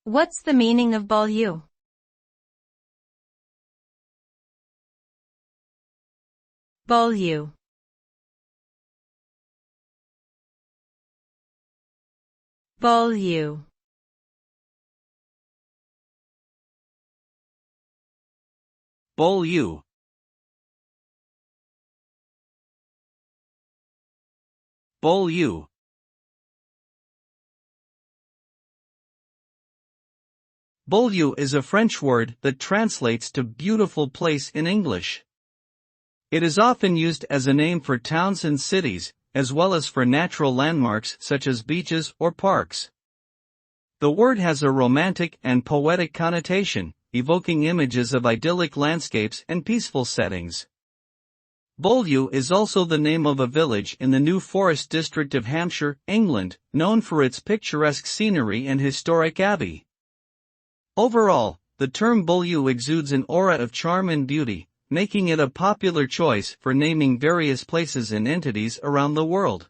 What's the meaning of Beaulieu? Beaulieu. Beaulieu. Beaulieu. Beaulieu. Beaulieu is a French word that translates to beautiful place in English. It is often used as a name for towns and cities, as well as for natural landmarks such as beaches or parks. The word has a romantic and poetic connotation, evoking images of idyllic landscapes and peaceful settings. Beaulieu is also the name of a village in the New Forest district of Hampshire, England, known for its picturesque scenery and historic abbey. Overall, the term Beaulieu exudes an aura of charm and beauty, making it a popular choice for naming various places and entities around the world.